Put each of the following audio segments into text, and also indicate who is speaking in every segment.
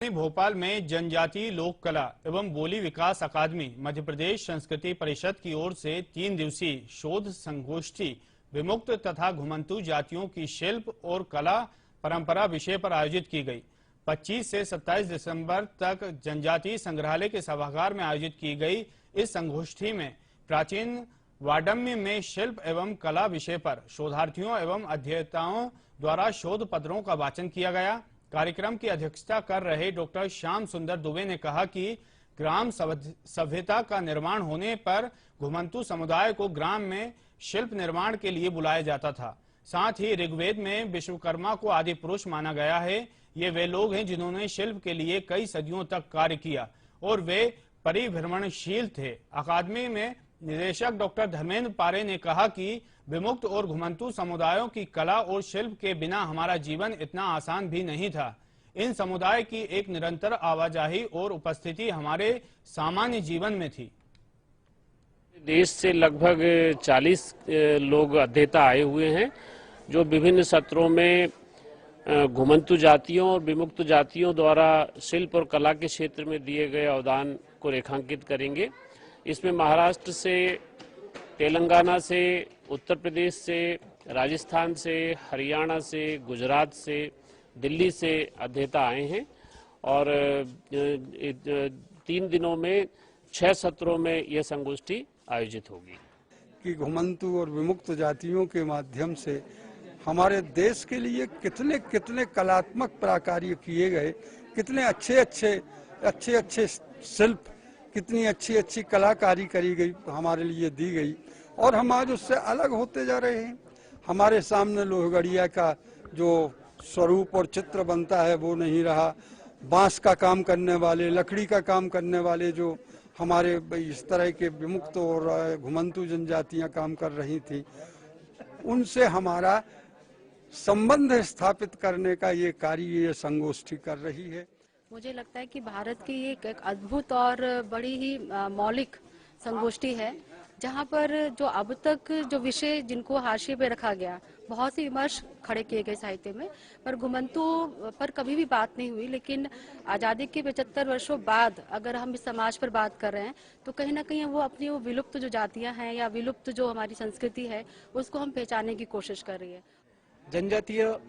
Speaker 1: भोपाल में जनजातीय लोक कला एवं बोली विकास अकादमी मध्य प्रदेश संस्कृति परिषद की ओर से 3 दिवसीय शोध संगोष्ठी विमुक्त तथा घुमंतू जातियों की शिल्प और कला परंपरा विषय पर आयोजित की गई। 25 से 27 दिसंबर तक जनजातीय संग्रहालय के सभागार में आयोजित की गई इस संगोष्ठी में प्राचीन वाडम्य में शिल्प एवं कला विषय पर शोधार्थियों एवं अध्येताओं द्वारा शोध पत्रों का वाचन किया गया। कार्यक्रम की अध्यक्षता कर रहे डॉक्टर श्याम सुंदर दुबे ने कहा कि ग्राम सभ्यता का निर्माण होने पर घुमंतू समुदाय को ग्राम में शिल्प निर्माण के लिए बुलाया जाता था। साथ ही ऋग्वेद में विश्वकर्मा को आदि पुरुष माना गया है। ये वे लोग हैं जिन्होंने शिल्प के लिए कई सदियों तक कार्य किया और वे परिभ्रमणशील थे। अकादमी में निदेशक डॉक्टर धर्मेंद्र पारे ने कहा कि विमुक्त और घुमंतू समुदायों की कला और शिल्प के बिना हमारा जीवन इतना आसान भी नहीं था। इन समुदाय की एक निरंतर आवाजाही और उपस्थिति हमारे सामान्य जीवन में थी।
Speaker 2: देश से लगभग 40 लोग अध्येता आए हुए हैं जो विभिन्न सत्रों में घुमंतू जातियों और विमुक्त जातियों द्वारा शिल्प और कला के क्षेत्र में दिए गए अवदान को रेखांकित करेंगे। इसमें महाराष्ट्र से, तेलंगाना से, उत्तर प्रदेश से, राजस्थान से, हरियाणा से, गुजरात से, दिल्ली से अध्येता आए हैं और 3 दिनों में 6 सत्रों में यह संगोष्ठी आयोजित होगी।
Speaker 3: कि घुमंतू और विमुक्त जातियों के माध्यम से हमारे देश के लिए कितने कितने कलात्मक कार्य किए गए, कितने अच्छे शिल्प, कितनी अच्छी कलाकारी करी गई, हमारे लिए दी गई और हम आज उससे अलग होते जा रहे हैं। हमारे सामने लोहगड़िया का जो स्वरूप और चित्र बनता है वो नहीं रहा। बांस का काम करने वाले, लकड़ी का काम करने वाले जो हमारे इस तरह के विमुक्त और घुमंतू जनजातियां काम कर रही थी, उनसे हमारा संबंध स्थापित करने का ये कार्य ये संगोष्ठी कर रही है।
Speaker 4: मुझे लगता है कि भारत की एक अद्भुत और बड़ी ही मौलिक संगोष्ठी है, जहां पर जो अब तक जो विषय जिनको हाशिए पे रखा गया, बहुत से विमर्श खड़े किए गए साहित्य में, पर घुमंतू पर कभी भी बात नहीं हुई। लेकिन आज़ादी के 75 वर्षों बाद अगर हम इस समाज पर बात कर रहे हैं तो कहीं ना कहीं वो अपनी वो विलुप्त जो जातियां हैं या विलुप्त जो हमारी संस्कृति है उसको हम पहचानने की कोशिश कर रही है।
Speaker 5: जनजातीय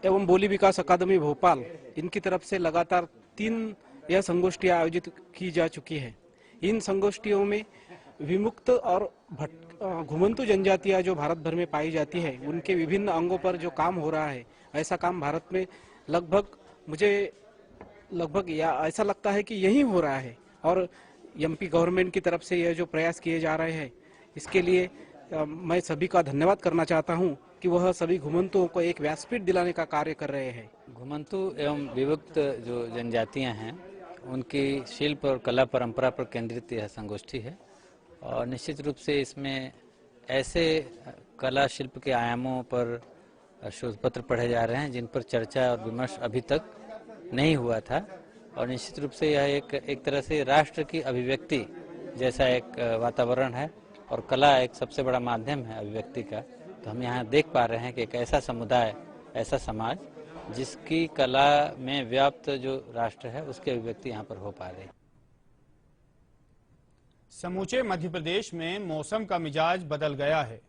Speaker 5: एवं बोली विकास अकादमी भोपाल, इनकी तरफ से लगातार 3 यह संगोष्ठियां आयोजित की जा चुकी है। इन संगोष्ठियों में विमुक्त और घुमंतु जनजातियां जो भारत भर में पाई जाती है, उनके विभिन्न अंगों पर जो काम हो रहा है, ऐसा काम भारत में लगभग या ऐसा लगता है कि यही हो रहा है। और एमपी गवर्नमेंट की तरफ से यह जो प्रयास किए जा रहे हैं, इसके लिए मैं सभी का धन्यवाद करना चाहता हूं कि वह सभी घुमंतुओं को एक व्यासपीठ दिलाने का कार्य कर रहे हैं।
Speaker 6: घुमंतु एवं विमुक्त जो जनजातियां हैं, उनकी शिल्प और कला परंपरा पर केंद्रित यह संगोष्ठी है और निश्चित रूप से इसमें ऐसे कला शिल्प के आयामों पर शोध पत्र पढ़े जा रहे हैं जिन पर चर्चा और विमर्श अभी तक नहीं हुआ था। और निश्चित रूप से यह एक तरह से राष्ट्र की अभिव्यक्ति जैसा एक वातावरण है और कला एक सबसे बड़ा माध्यम है अभिव्यक्ति का। तो हम यहाँ देख पा रहे हैं कि एक ऐसा समुदाय, ऐसा समाज जिसकी कला में व्याप्त जो राष्ट्र है उसकी अभिव्यक्ति यहाँ पर हो पा रही है।
Speaker 1: समूचे मध्य प्रदेश में मौसम का मिजाज बदल गया है।